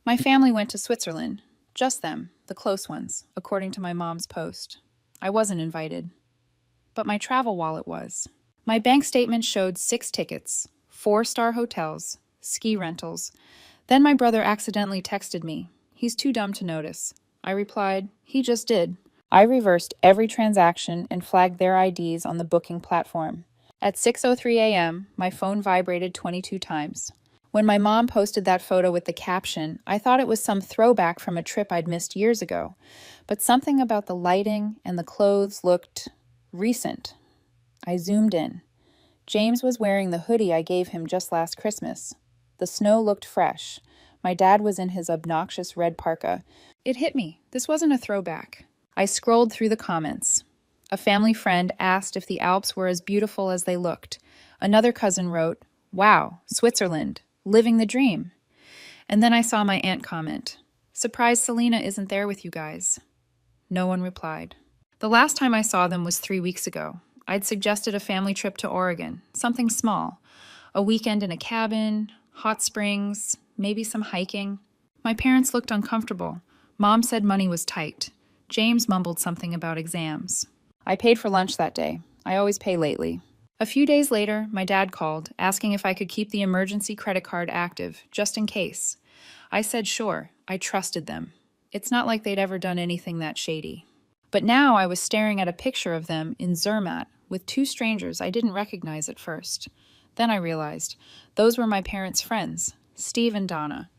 My family went to Switzerland. Just them, the close ones, according to my mom's post. I wasn't invited. But my travel wallet was. My bank statement showed 6 tickets, 4-star hotels, ski rentals. Then my brother accidentally texted me. He's too dumb to notice. I replied, he just did. I reversed every transaction and flagged their IDs on the booking platform. At 6:03 a.m., my phone vibrated 22 times. When my mom posted that photo with the caption, I thought it was some throwback from a trip I'd missed years ago. But something about the lighting and the clothes looked recent. I zoomed in. James was wearing the hoodie I gave him just last Christmas. The snow looked fresh. My dad was in his obnoxious red parka. It hit me. This wasn't a throwback. I scrolled through the comments. A family friend asked if the Alps were as beautiful as they looked. Another cousin wrote, "Wow, Switzerland, living the dream." And then I saw my aunt comment, "Surprised Selena isn't there with you guys." No one replied. The last time I saw them was 3 weeks ago. I'd suggested a family trip to Oregon, something small. A weekend in a cabin, hot springs, maybe some hiking. My parents looked uncomfortable. Mom said money was tight. James mumbled something about exams. I paid for lunch that day. I always pay lately. A few days later, my dad called, asking if I could keep the emergency credit card active, just in case. I said sure. I trusted them. It's not like they'd ever done anything that shady. But now I was staring at a picture of them in Zermatt with 2 strangers I didn't recognize at first. Then I realized those were my parents' friends, Steve and Donna,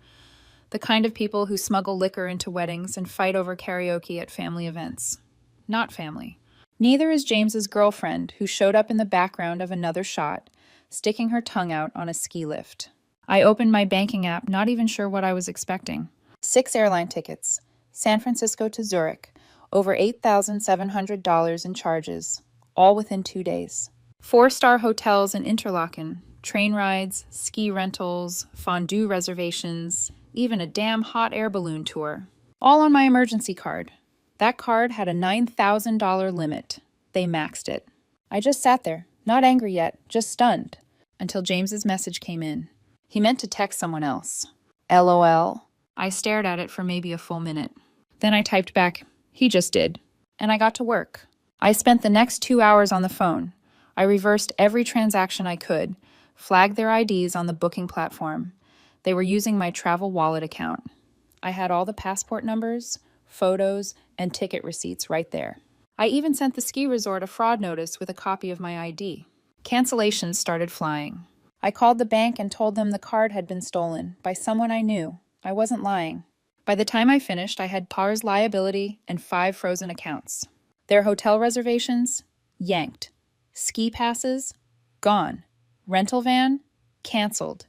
the kind of people who smuggle liquor into weddings and fight over karaoke at family events. Not family. Neither is James's girlfriend, who showed up in the background of another shot, sticking her tongue out on a ski lift. I opened my banking app, not even sure what I was expecting. 6 airline tickets, San Francisco to Zurich, over $8,700 in charges, all within 2 days. 4-star hotels in Interlaken, train rides, ski rentals, fondue reservations, even a damn hot air balloon tour. All on my emergency card. That card had a $9,000 limit. They maxed it. I just sat there, not angry yet, just stunned, until James's message came in. He meant to text someone else. LOL. I stared at it for maybe a full minute. Then I typed back, he just did. And I got to work. I spent the next 2 hours on the phone. I reversed every transaction I could, flagged their IDs on the booking platform. They were using my travel wallet account. I had all the passport numbers, photos, and ticket receipts right there. I even sent the ski resort a fraud notice with a copy of my ID. Cancellations started flying. I called the bank and told them the card had been stolen by someone I knew. I wasn't lying. By the time I finished, I had PAR's liability and 5 frozen accounts. Their hotel reservations? Yanked. Ski passes? Gone. Rental van? Canceled.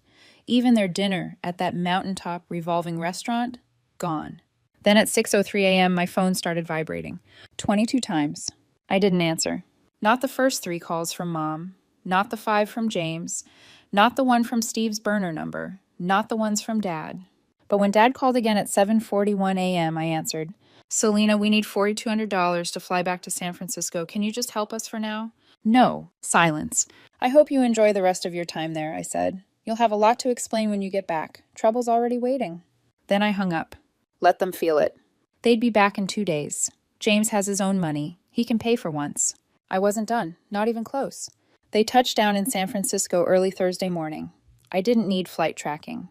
Even their dinner at that mountaintop revolving restaurant? Gone. Then at 6:03 a.m., my phone started vibrating. 22 times. I didn't answer. Not the first 3 calls from Mom. Not the 5 from James. Not the one from Steve's burner number. Not the ones from Dad. But when Dad called again at 7:41 a.m., I answered. Selena, we need $4,200 to fly back to San Francisco. Can you just help us for now? No. Silence. I hope you enjoy the rest of your time there, I said. You'll have a lot to explain when you get back. Trouble's already waiting. Then I hung up. Let them feel it. They'd be back in 2 days. James has his own money. He can pay for once. I wasn't done. Not even close. They touched down in San Francisco early Thursday morning. I didn't need flight tracking.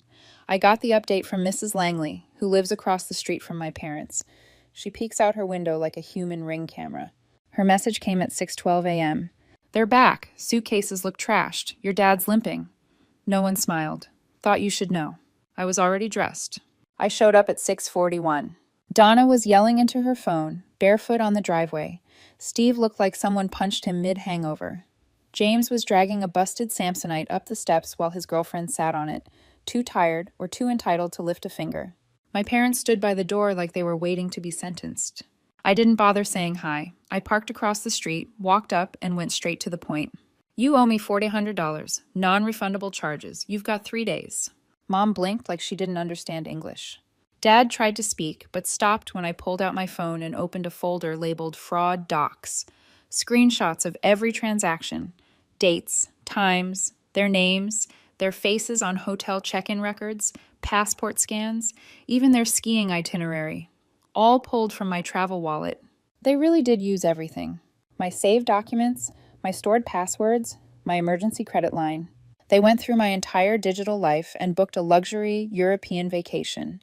I got the update from Mrs. Langley, who lives across the street from my parents. She peeks out her window like a human Ring camera. Her message came at 6:12 a.m. They're back. Suitcases look trashed. Your dad's limping. No one smiled. Thought you should know. I was already dressed. I showed up at 6:41. Donna was yelling into her phone, barefoot on the driveway. Steve looked like someone punched him mid-hangover. James was dragging a busted Samsonite up the steps while his girlfriend sat on it, too tired or too entitled to lift a finger. My parents stood by the door like they were waiting to be sentenced. I didn't bother saying hi. I parked across the street, walked up, and went straight to the point. You owe me $4,000, non-refundable charges. You've got 3 days. Mom blinked like she didn't understand English. Dad tried to speak, but stopped when I pulled out my phone and opened a folder labeled Fraud Docs. Screenshots of every transaction. Dates, times, their names, their faces on hotel check-in records, passport scans, even their skiing itinerary, all pulled from my travel wallet. They really did use everything. My saved documents, my stored passwords, my emergency credit line. They went through my entire digital life and booked a luxury European vacation.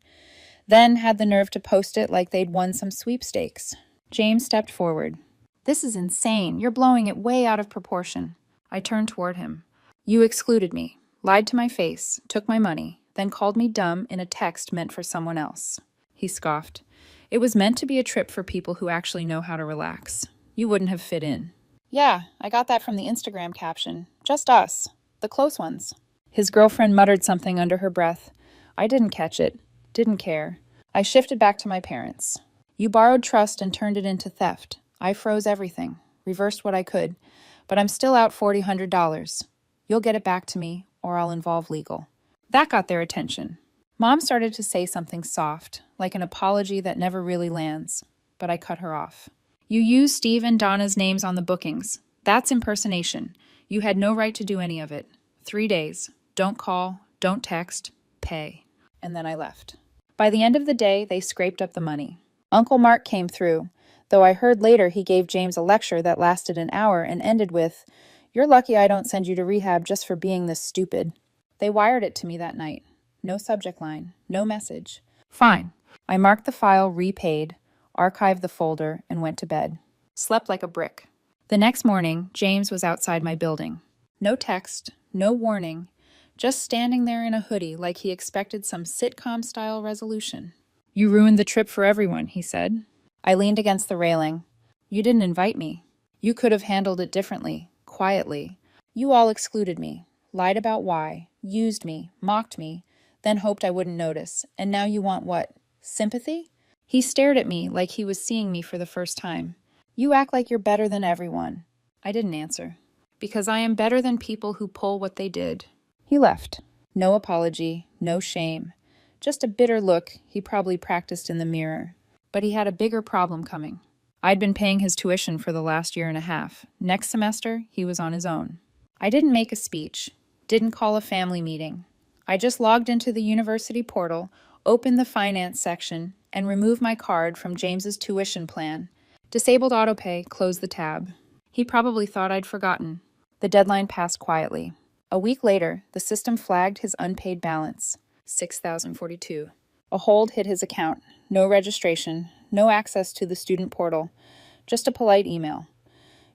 Then had the nerve to post it like they'd won some sweepstakes. James stepped forward. "This is insane. You're blowing it way out of proportion." I turned toward him. "You excluded me, lied to my face, took my money, then called me dumb in a text meant for someone else." He scoffed. "It was meant to be a trip for people who actually know how to relax. You wouldn't have fit in." "Yeah, I got that from the Instagram caption. Just us. The close ones." His girlfriend muttered something under her breath. I didn't catch it. Didn't care. I shifted back to my parents. "You borrowed trust and turned it into theft. I froze everything, reversed what I could, but I'm still out $4,000. You'll get it back to me, or I'll involve legal." That got their attention. Mom started to say something soft, like an apology that never really lands, but I cut her off. "You used Steve and Donna's names on the bookings. That's impersonation. You had no right to do any of it. 3 days. Don't call, don't text, pay." And then I left. By the end of the day, they scraped up the money. Uncle Mark came through, though I heard later he gave James a lecture that lasted an hour and ended with, "You're lucky I don't send you to rehab just for being this stupid." They wired it to me that night. No subject line, no message. Fine. I marked the file repaid, archived the folder, and went to bed. Slept like a brick. The next morning, James was outside my building. No text, no warning, just standing there in a hoodie like he expected some sitcom-style resolution. "You ruined the trip for everyone," he said. I leaned against the railing. "You didn't invite me. You could have handled it differently, quietly. You all excluded me, lied about why, used me, mocked me, then hoped I wouldn't notice. And now you want what? Sympathy?" He stared at me like he was seeing me for the first time. "You act like you're better than everyone." I didn't answer. "Because I am better than people who pull what they did." He left. No apology, no shame. Just a bitter look he probably practiced in the mirror. But he had a bigger problem coming. I'd been paying his tuition for the last year and a half. Next semester, he was on his own. I didn't make a speech, didn't call a family meeting. I just logged into the university portal, opened the finance section, and removed my card from James's tuition plan. Disabled autopay, closed the tab. He probably thought I'd forgotten. The deadline passed quietly. A week later, the system flagged his unpaid balance, $6,042. A hold hit his account. No registration, no access to the student portal, just a polite email.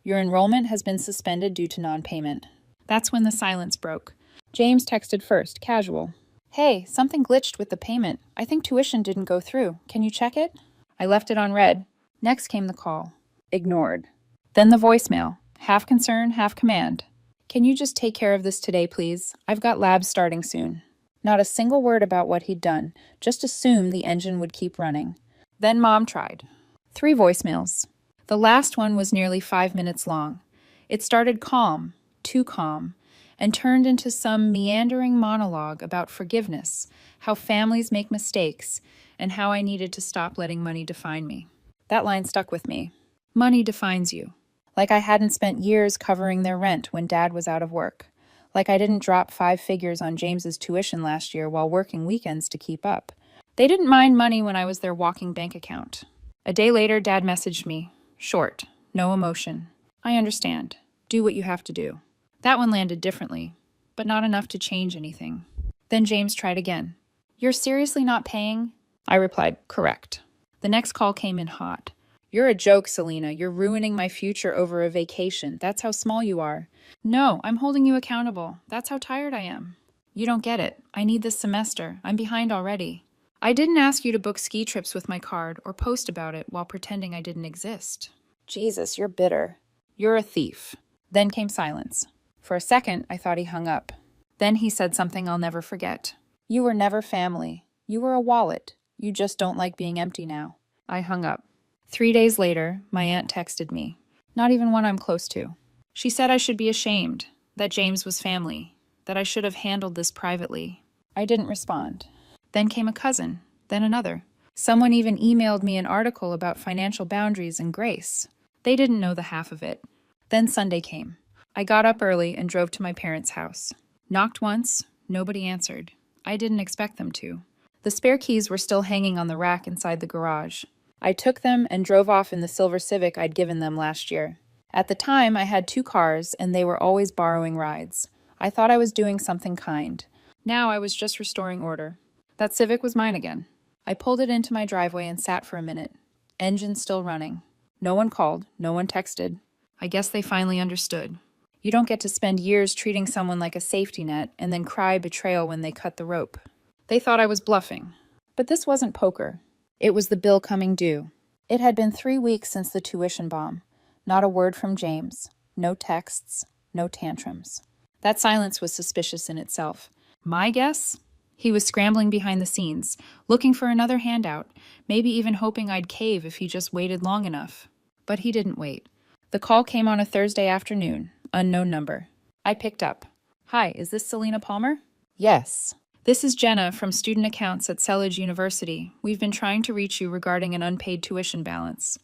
"Your enrollment has been suspended due to non-payment." That's when the silence broke. James texted first, casual. "Hey, something glitched with the payment. I think tuition didn't go through. Can you check it?" I left it on read. Next came the call. Ignored. Then the voicemail, half concern, half command. "Can you just take care of this today, please? I've got labs starting soon." Not a single word about what he'd done, just assumed the engine would keep running. Then Mom tried. 3 voicemails. The last one was nearly 5 minutes long. It started calm, too calm, and turned into some meandering monologue about forgiveness, how families make mistakes, and how I needed to stop letting money define me. That line stuck with me. Money defines you. Like I hadn't spent years covering their rent when Dad was out of work. Like I didn't drop 5 figures on James's tuition last year while working weekends to keep up. They didn't mind money when I was their walking bank account. A day later, Dad messaged me. Short, no emotion. "I understand. Do what you have to do." That one landed differently, but not enough to change anything. Then James tried again. "You're seriously not paying?" I replied, "Correct." The next call came in hot. "You're a joke, Selena. You're ruining my future over a vacation. That's how small you are." "No, I'm holding you accountable. That's how tired I am." "You don't get it. I need this semester. I'm behind already." "I didn't ask you to book ski trips with my card or post about it while pretending I didn't exist." "Jesus, you're bitter." "You're a thief." Then came silence. For a second, I thought he hung up. Then he said something I'll never forget. "You were never family. You were a wallet. You just don't like being empty now." I hung up. 3 days later, my aunt texted me. Not even one I'm close to. She said I should be ashamed, that James was family, that I should have handled this privately. I didn't respond. Then came a cousin, then another. Someone even emailed me an article about financial boundaries and grace. They didn't know the half of it. Then Sunday came. I got up early and drove to my parents' house. Knocked once, nobody answered. I didn't expect them to. The spare keys were still hanging on the rack inside the garage. I took them and drove off in the silver Civic I'd given them last year. At the time, I had 2 cars, and they were always borrowing rides. I thought I was doing something kind. Now I was just restoring order. That Civic was mine again. I pulled it into my driveway and sat for a minute. Engine still running. No one called, no one texted. I guess they finally understood. You don't get to spend years treating someone like a safety net and then cry betrayal when they cut the rope. They thought I was bluffing. But this wasn't poker. It was the bill coming due. It had been 3 weeks since the tuition bomb. Not a word from James. No texts. No tantrums. That silence was suspicious in itself. My guess? He was scrambling behind the scenes, looking for another handout, maybe even hoping I'd cave if he just waited long enough. But he didn't wait. The call came on a Thursday afternoon, unknown number. I picked up. Hi, is this Selena Palmer? Yes. This is Jenna from Student Accounts at Selledge University. We've been trying to reach you regarding an unpaid tuition balance.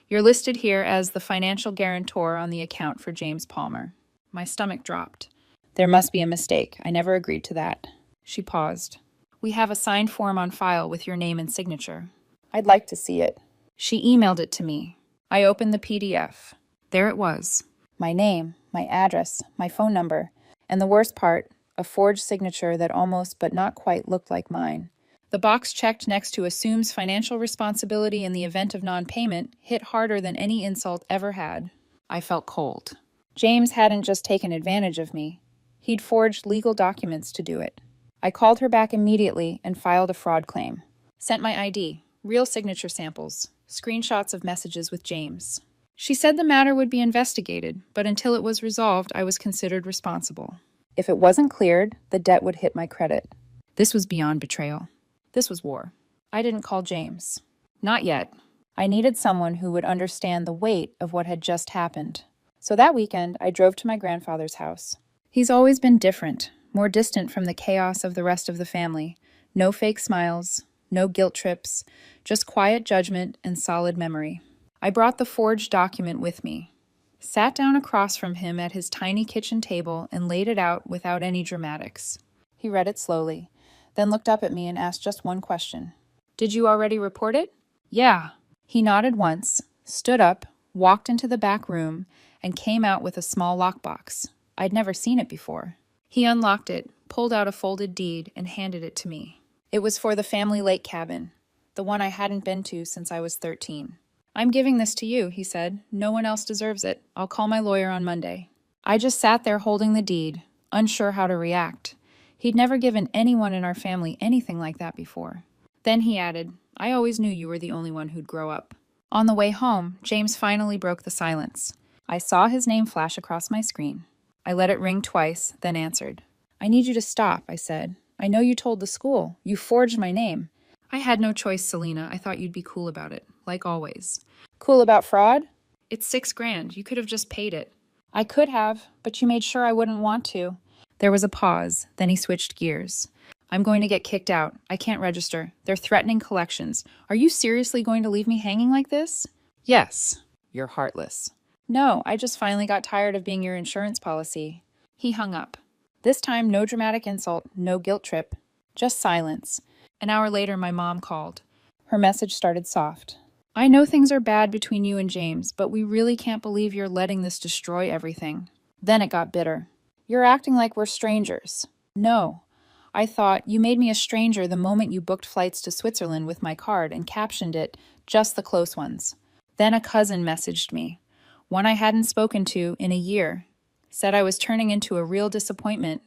You're listed here as the financial guarantor on the account for James Palmer. My stomach dropped. There must be a mistake. I never agreed to that. She paused. We have a signed form on file with your name and signature. I'd like to see it. She emailed it to me. I opened the PDF. There it was. My name, my address, my phone number, and the worst part, a forged signature that almost but not quite looked like mine. The box checked next to assumes financial responsibility in the event of non-payment hit harder than any insult ever had. I felt cold. James hadn't just taken advantage of me. He'd forged legal documents to do it. I called her back immediately and filed a fraud claim. Sent my ID, real signature samples, screenshots of messages with James. She said the matter would be investigated, but until it was resolved, I was considered responsible. If it wasn't cleared, the debt would hit my credit. This was beyond betrayal. This was war. I didn't call James. Not yet. I needed someone who would understand the weight of what had just happened. So that weekend, I drove to my grandfather's house. He's always been different, more distant from the chaos of the rest of the family. No fake smiles, no guilt trips, just quiet judgment and solid memory. I brought the forged document with me, sat down across from him at his tiny kitchen table and laid it out without any dramatics. He read it slowly, then looked up at me and asked just one question. Did you already report it? Yeah. He nodded once, stood up, walked into the back room, and came out with a small lockbox. I'd never seen it before. He unlocked it, pulled out a folded deed, and handed it to me. It was for the family lake cabin, the one I hadn't been to since I was 13. I'm giving this to you, he said. No one else deserves it. I'll call my lawyer on Monday. I just sat there holding the deed, unsure how to react. He'd never given anyone in our family anything like that before. Then he added, I always knew you were the only one who'd grow up. On the way home, James finally broke the silence. I saw his name flash across my screen. I let it ring twice, then answered. I need you to stop, I said. I know you told the school. You forged my name. I had no choice, Selena. I thought you'd be cool about it, like always. Cool about fraud? It's $6,000. You could have just paid it. I could have, but you made sure I wouldn't want to. There was a pause, then he switched gears. I'm going to get kicked out. I can't register. They're threatening collections. Are you seriously going to leave me hanging like this? Yes. You're heartless. No, I just finally got tired of being your insurance policy. He hung up. This time, no dramatic insult, no guilt trip, just silence. An hour later, my mom called. Her message started soft. I know things are bad between you and James, but we really can't believe you're letting this destroy everything. Then it got bitter. You're acting like we're strangers. No. I thought, you made me a stranger the moment you booked flights to Switzerland with my card and captioned it, just the close ones. Then a cousin messaged me, one I hadn't spoken to in a year, said I was turning into a real disappointment,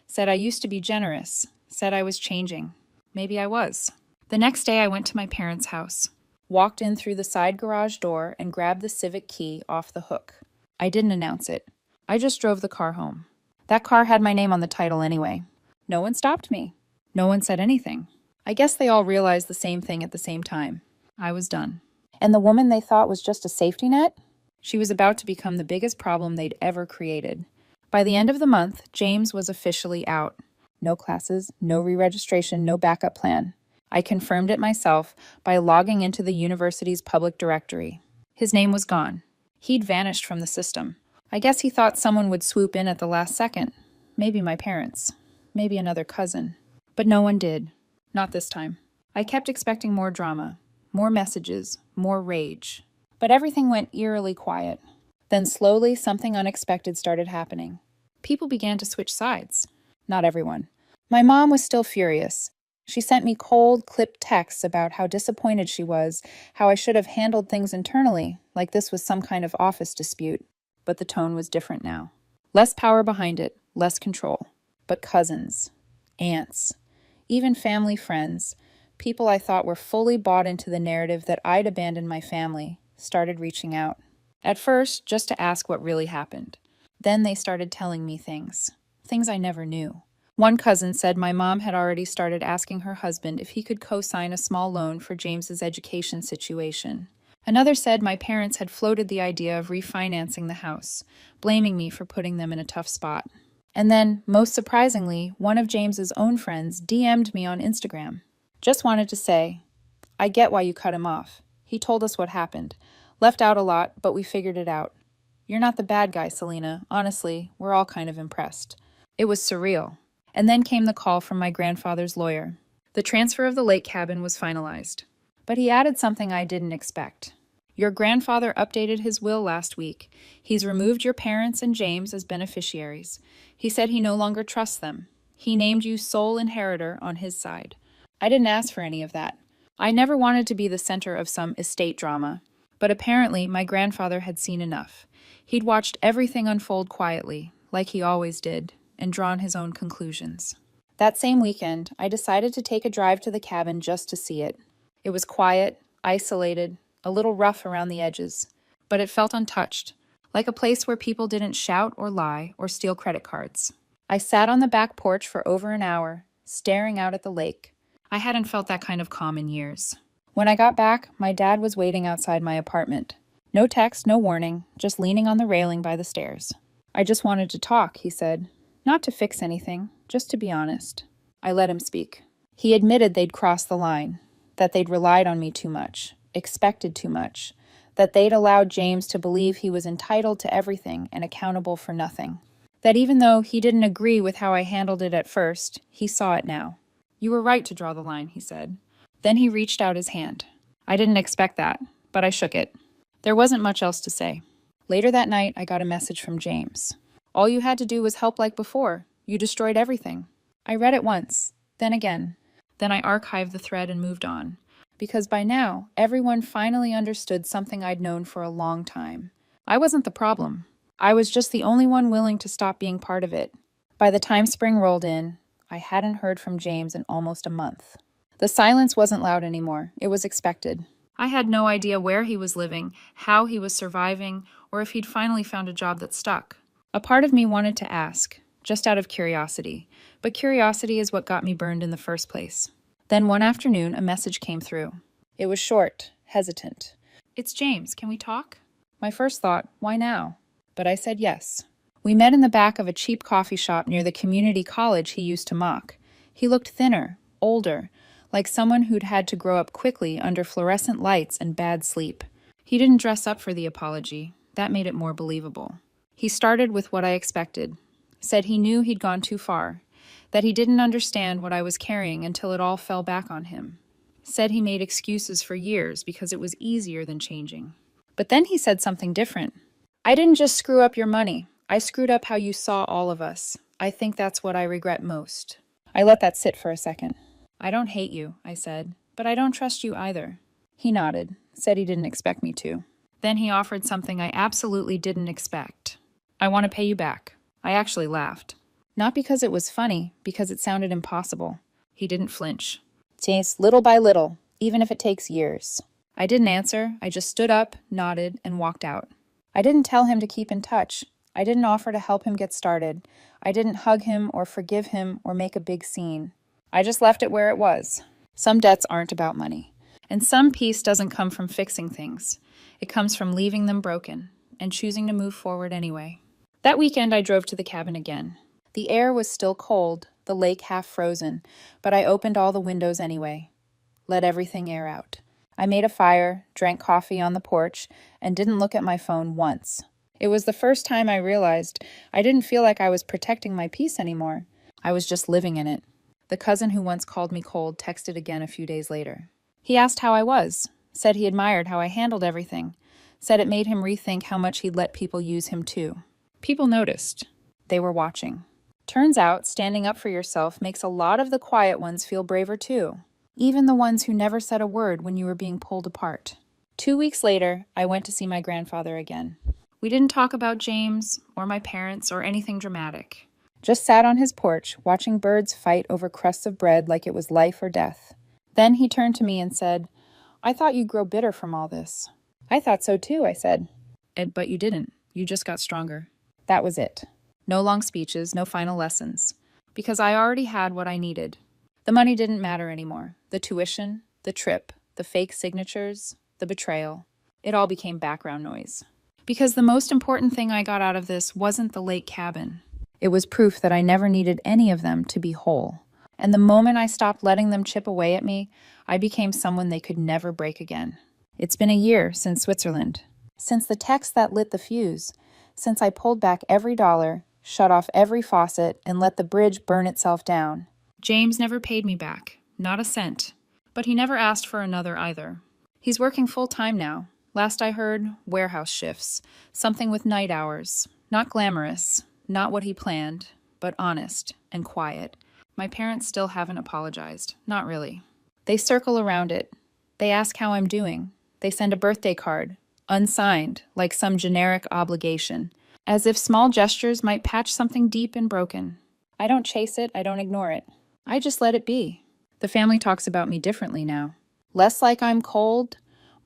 said I used to be generous, said I was changing. Maybe I was. The next day I went to my parents' house, walked in through the side garage door and grabbed the Civic key off the hook. I didn't announce it. I just drove the car home. That car had my name on the title anyway. No one stopped me. No one said anything. I guess they all realized the same thing at the same time. I was done. And the woman they thought was just a safety net? She was about to become the biggest problem they'd ever created. By the end of the month, James was officially out. No classes, no re-registration, no backup plan. I confirmed it myself by logging into the university's public directory. His name was gone. He'd vanished from the system. I guess he thought someone would swoop in at the last second. Maybe my parents. Maybe another cousin. But no one did. Not this time. I kept expecting more drama, more messages, more rage. But everything went eerily quiet. Then slowly, something unexpected started happening. People began to switch sides. Not everyone. My mom was still furious. She sent me cold, clipped texts about how disappointed she was, how I should have handled things internally, like this was some kind of office dispute. But the tone was different now. Less power behind it, less control. But cousins, aunts, even family friends, people I thought were fully bought into the narrative that I'd abandoned my family, started reaching out. At first, just to ask what really happened. Then they started telling me things I never knew. One cousin said my mom had already started asking her husband if he could co-sign a small loan for James's education situation. Another said my parents had floated the idea of refinancing the house, blaming me for putting them in a tough spot. And then, most surprisingly, one of James's own friends DM'd me on Instagram. Just wanted to say, I get why you cut him off. He told us what happened. Left out a lot, but we figured it out. You're not the bad guy, Selena. Honestly, we're all kind of impressed. It was surreal. And then came the call from my grandfather's lawyer. The transfer of the lake cabin was finalized. But he added something I didn't expect. Your grandfather updated his will last week. He's removed your parents and James as beneficiaries. He said he no longer trusts them. He named you sole inheritor on his side. I didn't ask for any of that. I never wanted to be the center of some estate drama. But apparently, my grandfather had seen enough. He'd watched everything unfold quietly, like he always did, and drawn his own conclusions. That same weekend, I decided to take a drive to the cabin just to see it. It was quiet, isolated, a little rough around the edges, but it felt untouched, like a place where people didn't shout or lie or steal credit cards. I sat on the back porch for over an hour, staring out at the lake. I hadn't felt that kind of calm in years. When I got back, my dad was waiting outside my apartment. No text, no warning, just leaning on the railing by the stairs. I just wanted to talk, he said. Not to fix anything, just to be honest. I let him speak. He admitted they'd crossed the line, that they'd relied on me too much, expected too much, that they'd allowed James to believe he was entitled to everything and accountable for nothing. That even though he didn't agree with how I handled it at first, he saw it now. You were right to draw the line, he said. Then he reached out his hand. I didn't expect that, but I shook it. There wasn't much else to say. Later that night, I got a message from James. All you had to do was help like before. You destroyed everything. I read it once, then again. Then I archived the thread and moved on. Because by now, everyone finally understood something I'd known for a long time. I wasn't the problem. I was just the only one willing to stop being part of it. By the time spring rolled in, I hadn't heard from James in almost a month. The silence wasn't loud anymore. It was expected. I had no idea where he was living, how he was surviving, or if he'd finally found a job that stuck. A part of me wanted to ask, just out of curiosity, but curiosity is what got me burned in the first place. Then one afternoon, a message came through. It was short, hesitant. It's James, can we talk? My first thought, why now? But I said yes. We met in the back of a cheap coffee shop near the community college he used to mock. He looked thinner, older, like someone who'd had to grow up quickly under fluorescent lights and bad sleep. He didn't dress up for the apology. That made it more believable. He started with what I expected. Said he knew he'd gone too far, that he didn't understand what I was carrying until it all fell back on him. Said he made excuses for years because it was easier than changing. But then he said something different. I didn't just screw up your money. I screwed up how you saw all of us. I think that's what I regret most. I let that sit for a second. I don't hate you, I said, but I don't trust you either. He nodded, said he didn't expect me to. Then he offered something I absolutely didn't expect. I want to pay you back. I actually laughed. Not because it was funny, because it sounded impossible. He didn't flinch. James, little by little, even if it takes years. I didn't answer. I just stood up, nodded, and walked out. I didn't tell him to keep in touch. I didn't offer to help him get started. I didn't hug him or forgive him or make a big scene. I just left it where it was. Some debts aren't about money. And some peace doesn't come from fixing things. It comes from leaving them broken and choosing to move forward anyway. That weekend, I drove to the cabin again. The air was still cold, the lake half frozen, but I opened all the windows anyway. Let everything air out. I made a fire, drank coffee on the porch, and didn't look at my phone once. It was the first time I realized I didn't feel like I was protecting my peace anymore. I was just living in it. The cousin who once called me cold texted again a few days later. He asked how I was, said he admired how I handled everything, said it made him rethink how much he'd let people use him too. People noticed. They were watching. Turns out, standing up for yourself makes a lot of the quiet ones feel braver too, even the ones who never said a word when you were being pulled apart. 2 weeks later, I went to see my grandfather again. We didn't talk about James or my parents or anything dramatic. Just sat on his porch, watching birds fight over crusts of bread like it was life or death. Then he turned to me and said, "I thought you'd grow bitter from all this." "I thought so too," I said. "But you didn't. You just got stronger." That was it. No long speeches, no final lessons. Because I already had what I needed. The money didn't matter anymore. The tuition, the trip, the fake signatures, the betrayal. It all became background noise. Because the most important thing I got out of this wasn't the lake cabin. It was proof that I never needed any of them to be whole. And the moment I stopped letting them chip away at me, I became someone they could never break again. It's been a year since Switzerland. Since the text that lit the fuse. Since I pulled back every dollar, shut off every faucet, and let the bridge burn itself down. James never paid me back, not a cent. But he never asked for another either. He's working full-time now. Last I heard, warehouse shifts. Something with night hours. Not glamorous, not what he planned, but honest and quiet. My parents still haven't apologized. Not really. They circle around it. They ask how I'm doing. They send a birthday card, unsigned, like some generic obligation. As if small gestures might patch something deep and broken. I don't chase it, I don't ignore it. I just let it be. The family talks about me differently now. Less like I'm cold,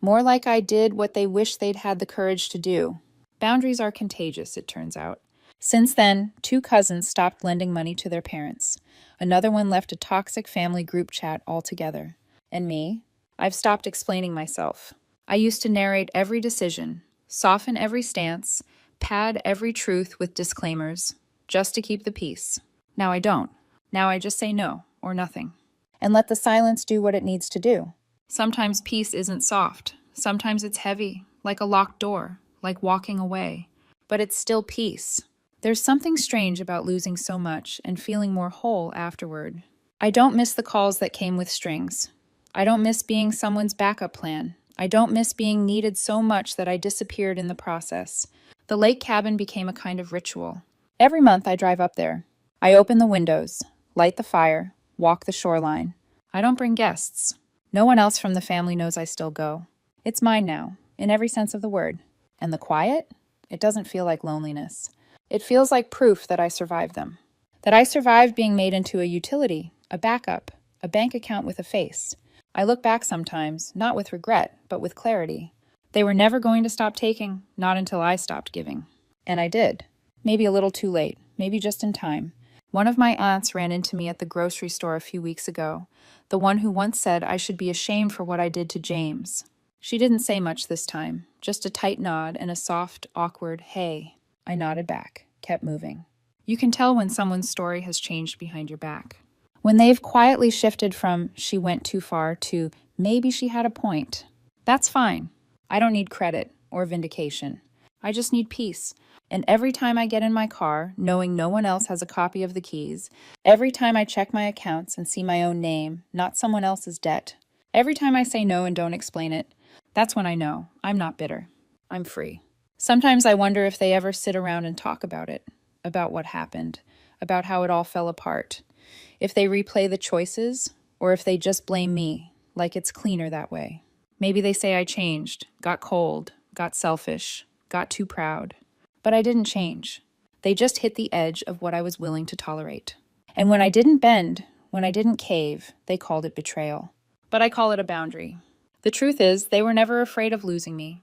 more like I did what they wish they'd had the courage to do. Boundaries are contagious, it turns out. Since then, 2 cousins stopped lending money to their parents. Another one left a toxic family group chat altogether. And me? I've stopped explaining myself. I used to narrate every decision, soften every stance, pad every truth with disclaimers, just to keep the peace. Now I don't. Now I just say no, or nothing. And let the silence do what it needs to do. Sometimes peace isn't soft. Sometimes it's heavy, like a locked door, like walking away. But it's still peace. There's something strange about losing so much and feeling more whole afterward. I don't miss the calls that came with strings. I don't miss being someone's backup plan. I don't miss being needed so much that I disappeared in the process. The lake cabin became a kind of ritual. Every month I drive up there. I open the windows, light the fire, walk the shoreline. I don't bring guests. No one else from the family knows I still go. It's mine now, in every sense of the word. And the quiet? It doesn't feel like loneliness. It feels like proof that I survived them. That I survived being made into a utility, a backup, a bank account with a face. I look back sometimes, not with regret, but with clarity. They were never going to stop taking, not until I stopped giving. And I did. Maybe a little too late, maybe just in time. One of my aunts ran into me at the grocery store a few weeks ago, the one who once said I should be ashamed for what I did to James. She didn't say much this time, just a tight nod and a soft, awkward, "Hey." I nodded back, kept moving. You can tell when someone's story has changed behind your back. When they've quietly shifted from "she went too far" to "maybe she had a point." That's fine. I don't need credit or vindication. I just need peace. And every time I get in my car, knowing no one else has a copy of the keys, every time I check my accounts and see my own name, not someone else's debt, every time I say no and don't explain it, that's when I know I'm not bitter. I'm free. Sometimes I wonder if they ever sit around and talk about it, about what happened, about how it all fell apart. If they replay the choices, or if they just blame me, like it's cleaner that way. Maybe they say I changed, got cold, got selfish, got too proud. But I didn't change. They just hit the edge of what I was willing to tolerate. And when I didn't bend, when I didn't cave, they called it betrayal. But I call it a boundary. The truth is, they were never afraid of losing me.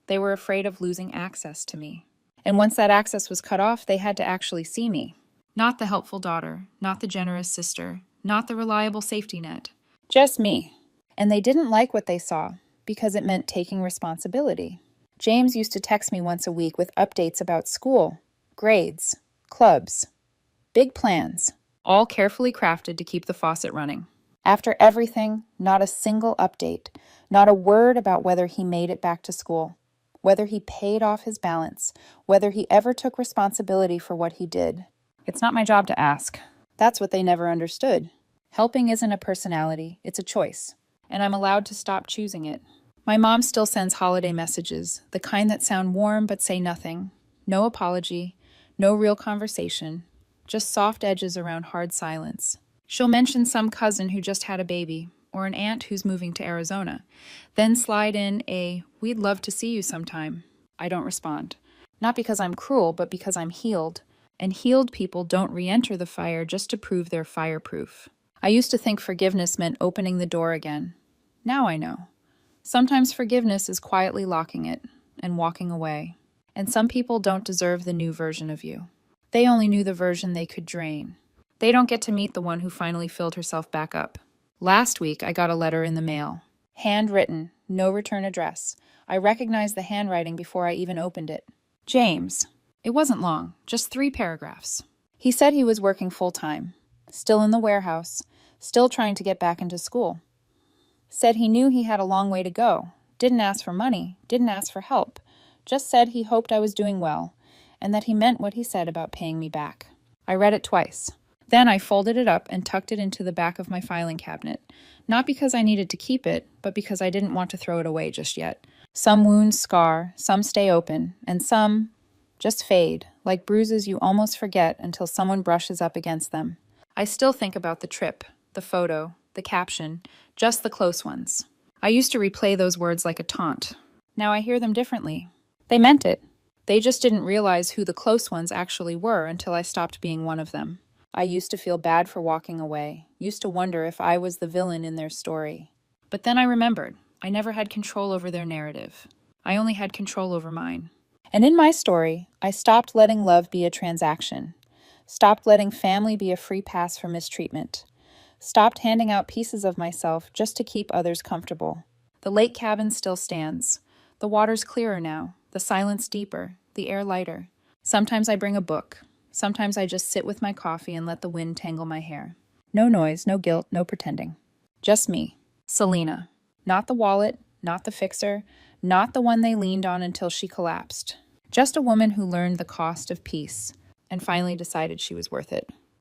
They were afraid of losing access to me. And once that access was cut off, they had to actually see me. Not the helpful daughter, not the generous sister, not the reliable safety net. Just me. And they didn't like what they saw, because it meant taking responsibility. James used to text me once a week with updates about school, grades, clubs, big plans, all carefully crafted to keep the faucet running. After everything, not a single update, not a word about whether he made it back to school, whether he paid off his balance, whether he ever took responsibility for what he did. It's not my job to ask. That's what they never understood. Helping isn't a personality, it's a choice, and I'm allowed to stop choosing it. My mom still sends holiday messages, the kind that sound warm but say nothing. No apology, no real conversation, just soft edges around hard silence. She'll mention some cousin who just had a baby, or an aunt who's moving to Arizona, then slide in a, "We'd love to see you sometime." I don't respond. Not because I'm cruel, but because I'm healed, and healed people don't re-enter the fire just to prove they're fireproof. I used to think forgiveness meant opening the door again. Now I know. Sometimes forgiveness is quietly locking it and walking away. And some people don't deserve the new version of you. They only knew the version they could drain. They don't get to meet the one who finally filled herself back up. Last week, I got a letter in the mail. Handwritten, no return address. I recognized the handwriting before I even opened it. James. It wasn't long, just 3 paragraphs. He said he was working full-time, still in the warehouse, still trying to get back into school. Said he knew he had a long way to go, didn't ask for money, didn't ask for help, just said he hoped I was doing well, and that he meant what he said about paying me back. I read it twice. Then I folded it up and tucked it into the back of my filing cabinet, not because I needed to keep it, but because I didn't want to throw it away just yet. Some wounds scar, some stay open, and some just fade, like bruises you almost forget until someone brushes up against them. I still think about the trip, the photo, the caption, just the close ones. I used to replay those words like a taunt. Now I hear them differently. They meant it. They just didn't realize who the close ones actually were until I stopped being one of them. I used to feel bad for walking away, used to wonder if I was the villain in their story. But then I remembered, I never had control over their narrative. I only had control over mine. And in my story, I stopped letting love be a transaction, stopped letting family be a free pass for mistreatment, stopped handing out pieces of myself just to keep others comfortable. The lake cabin still stands. The water's clearer now, the silence deeper, the air lighter. Sometimes I bring a book. Sometimes I just sit with my coffee and let the wind tangle my hair. No noise, no guilt, no pretending. Just me, Selena. Not the wallet, not the fixer, not the one they leaned on until she collapsed. Just a woman who learned the cost of peace and finally decided she was worth it.